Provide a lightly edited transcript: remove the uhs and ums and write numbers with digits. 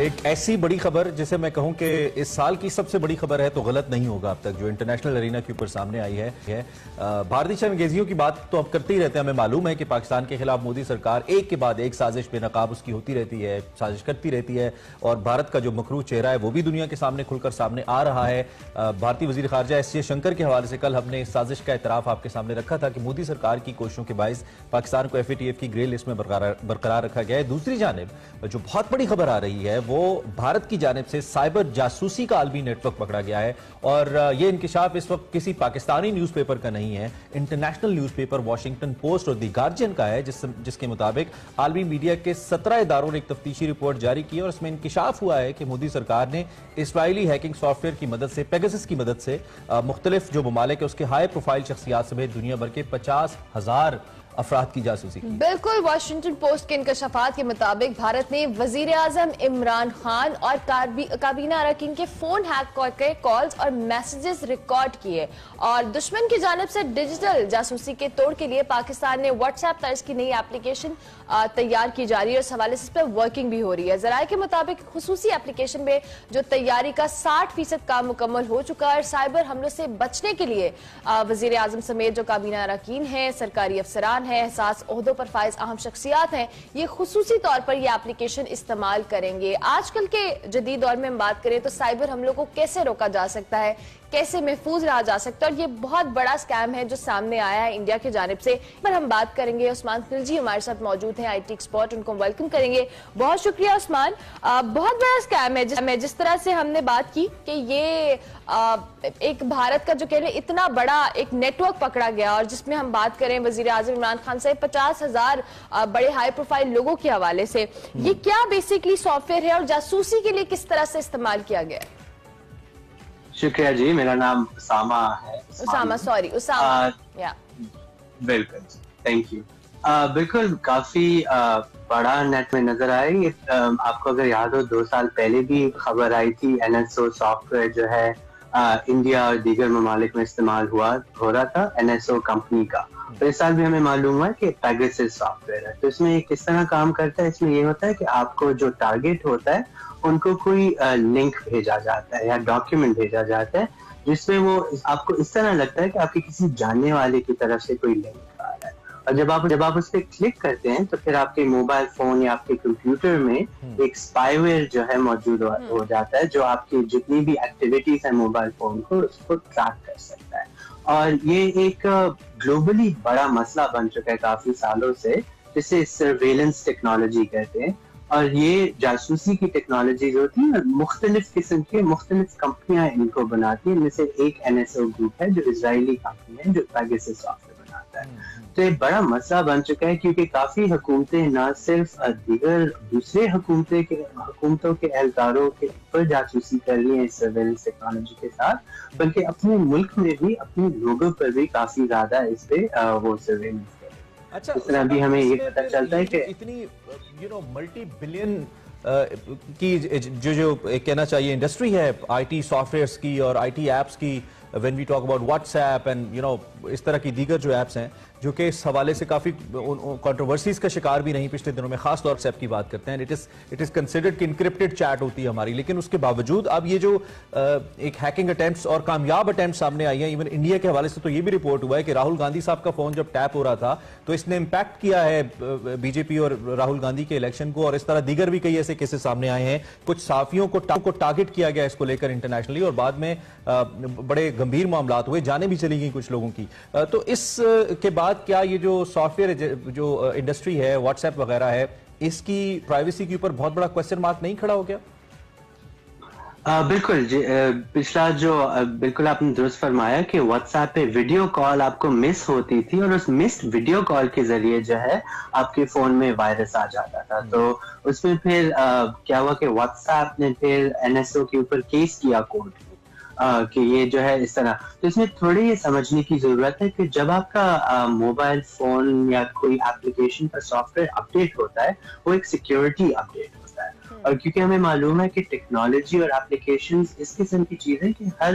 ایک ایسی بڑی خبر جسے میں کہوں کہ اس سال کی سب سے بڑی خبر ہے تو غلط نہیں ہوگا اب تک، جو انٹرنیشنل ارینا کے اوپر سامنے آئی ہے بھارتی چنگیزیوں کی بات تو اب کرتے ہی رہتے ہیں. ہمیں معلوم ہے کہ پاکستان کے خلاف مودی سرکار ایک کے بعد ایک سازش بے نقاب اس کی ہوتی رہتی ہے، سازش کرتی رہتی ہے، اور بھارت کا جو مکروہ چہرہ ہے وہ بھی دنیا کے سامنے کھل کر سامنے آ رہا ہے. بھارتی وزیر خارجہ ایس جے شنکر کے حوالے سے کل ہم نے اس سازش کا اعتراف آپ کے سامنے رکھا تھا کہ مودی سرکار کی کوششوں کے باعث پاکستان کو ایف اے ٹی ایف کی گرے لسٹ میں برقرار رکھا گیا ہے. دوسری جانب جو بہت بڑی خبر آ رہی ہے وہ بھارت کی جانب سے سائبر جاسوسی کا عالمی نیٹ ورک پکڑا گیا ہے، اور یہ انکشاف اس وقت کسی پاکستانی نیوز پیپر کا نہیں ہے، international news paper Washington post اور دی گارجین کا ہے، جس کے مطابق عالمی میڈیا کے 17 اداروں نے ایک تفتیشی رپورٹ جاری کی اور اس میں انکشاف ہوا ہے کہ مودی سرکار نے اسرائیلی ہیکنگ سافٹ ویئر کی مدد سے، پیگاسس کی مدد سے مختلف جو ممالک ہے اس کے ہائی پروفائل شخصیات سمیت دنیا بھر کے 50,000 افراد کی جاسوسی کی. بالکل، واشنگٹن پوسٹ کے انکشافات کے مطابق بھارت نے وزیر اعظم عمران خان اور کابینہ اراکین کے فون ہیک کر کے کالز اور میسیجز ریکارڈ کیے، اور دشمن کی جانب سے ڈیجیٹل جاسوسی کے توڑ کے لیے پاکستان نے واٹس ایپ طرز کی نئی اپلیکیشن تیار کی جا رہی ہے اور اس حوالے سے اس پہ ورکنگ بھی ہو رہی ہے. ذرائع کے مطابق خصوصی اپلیکیشن میں جو تیاری کا 60% کام مکمل ہو چکا ہے، اور سائبر حملوں سے بچنے کے لیے وزیر اعظم سمیت جو کابینہ اراکین ہیں، سرکاری افسران ہیں، حساس عہدوں پر فائز اہم شخصیات ہیں، یہ خصوصی طور پر یہ اپلیکیشن استعمال کریں گے. آج کل کے جدید دور میں ہم بات کریں تو سائبر حملوں کو کیسے روکا جا سکتا ہے، کیسے محفوظ رہا جا سکتا ہے، اور یہ بہت بڑا سکیم ہے جو سامنے آیا ہے انڈیا کی جانب سے. پر ہم بات کریں گے، عثمان خلجی ہمارے ساتھ موجود ہیں، آئی ٹی ایکسپرٹ، ان کو ویلکم کریں گے. بہت شکریہ عثمان. بہت بڑا سکیم ہے جس طرح سے ہم نے بات کی کہ یہ ایک بھارت کا جو کہہ رہے اتنا بڑا ایک نیٹ ورک پکڑا گیا، اور جس میں ہم بات کریں وزیر اعظم عمران خان سے 50,000 بڑے ہائی پروفائل لوگوں کے حوالے سے. یہ کیا بیسیکلی سافٹ ویئر ہے اور جاسوسی کے لیے کس طرح سے استعمال کیا گیا ہے؟ شکریہ جی، میرا نام اسامہ ہے. اسامہ بالکل، تھینک یو. بالکل، کافی بڑا نیٹ میں نظر آئے. آپ کو اگر یاد ہو 2 سال پہلے بھی خبر آئی تھی NSO سافٹ ویئر جو ہے انڈیا اور دیگر ممالک میں استعمال ہو رہا تھا، NSO کمپنی کا. تو اس سال بھی ہمیں معلوم ہوا کہ پیگاسس سافٹ ویئر ہے. تو اس میں یہ کس طرح کام کرتا ہے؟ اس میں یہ ہوتا ہے کہ آپ کو جو ٹارگیٹ ہوتا ہے ان کو کوئی لنک بھیجا جاتا ہے یا ڈاکیومنٹ بھیجا جاتا ہے، جس میں وہ آپ کو اس طرح لگتا ہے کہ آپ کے کسی جاننے والے کی طرف سے کوئی لنک آ رہا ہے. اور جب آپ اس پہ کلک کرتے ہیں تو پھر آپ کے موبائل فون یا آپ کے کمپیوٹر میں ایک اسپائی ویئر جو ہے موجود ہو جاتا ہے، جو آپ کی جتنی بھی ایکٹیویٹیز ہیں موبائل فون کو اس کو ٹریک کر سکتا ہے. اور یہ ایک گلوبلی بڑا مسئلہ بن چکا ہے کافی سالوں سے، جسے سرویلنس ٹیکنالوجی کہتے ہیں. اور یہ جاسوسی کی ٹیکنالوجیز ہوتی ہیں، مختلف قسم کے مختلف کمپنیاں ان کو بناتی ہیں. ان میں سے ایک NSO گروپ ہے جو اسرائیلی کمپنی ہے جو پیگاسس سافٹ ویئر بناتا ہے. تو ایک بڑا مسئلہ بن چکا ہے کیونکہ کافی حکومتیں نہ صرف دیگر دوسرے حکومتوں کے اہلکاروں کے اوپر جاسوسی کر رہی ہیں اس سرویلنس ٹیکنالوجی کے ساتھ، بلکہ اپنے ملک میں بھی اپنے لوگوں پر بھی کافی زیادہ اس پہ وہ سرویلنس. اچھا، اس طرح بھی ہمیں یہ پتہ چلتا ہے کہ اتنی ملٹی بلین کی جو کہنا چاہیے انڈسٹری ہے آئی ٹی سافٹ ویئرس کی اور آئی ٹی ایپس کی، when we talk about WhatsApp and اس طرح کی دیگر جو ایپس ہیں جو کہ اس حوالے سے کافی کنٹروورسیز کا شکار بھی نہیں پچھلے دنوں میں، خاص طور سے ایپ کی بات کرتے ہیں. اٹ از کنسیڈرڈ کہ انکرپٹڈ چیٹ ہوتی ہے ہماری، لیکن اس کے باوجود اب یہ جو ایک ہیکنگ اٹیمپٹس اور کامیاب اٹیمپٹس سامنے آئی ہیں. ایون انڈیا کے حوالے سے تو یہ بھی رپورٹ ہوا ہے کہ راہل گاندھی صاحب کا فون جب ٹیپ ہو رہا تھا تو اس نے امپیکٹ کیا ہے بی جے پی اور راہل گاندھی کے الیکشن کو، اور اس طرح دیگر بھی کئی ایسے کیسز سامنے آئے ہیں. کچھ صحافیوں کو ٹارگٹ کیا گیا اس کو لے کر انٹرنیشنلی، اور بعد میں بڑے گمبھیر معاملات ہوئے، جانیں بھی چلی گئیں کچھ لوگوں کی. تو اس کے بعد کیا یہ جو سافٹ ویئر جو انڈسٹری ہے واٹس ایپ وغیرہ ہے، اس کی پرائیویسی کے اوپر بہت بڑا کوسچن مارک نہیں کھڑا ہو گیا؟ بالکل جی، پچھلا جو بالکل آپ نے درست فرمایا کہ واٹس ایپ پہ ویڈیو کال آپ کو مس ہوتی تھی، اور اس مسڈ ویڈیو کال کے ذریعے جو ہے آپ کے فون میں وائرس آ جاتا تھا. تو اس میں پھر کیا ہوا کہ واٹس ایپ نے پھر NSO کے اوپر کیس کیا کورٹ میں کہ یہ جو ہے اس طرح. تو اس میں تھوڑی یہ سمجھنے کی ضرورت ہے کہ جب آپ کا موبائل فون یا کوئی ایپلیکیشن کا سافٹ ویئر اپڈیٹ ہوتا ہے وہ ایک سیکیورٹی اپڈیٹ ہوتا ہے. اور کیونکہ ہمیں معلوم ہے کہ ٹیکنالوجی اور ایپلیکیشنز اس قسم کی چیزیں کہ ہر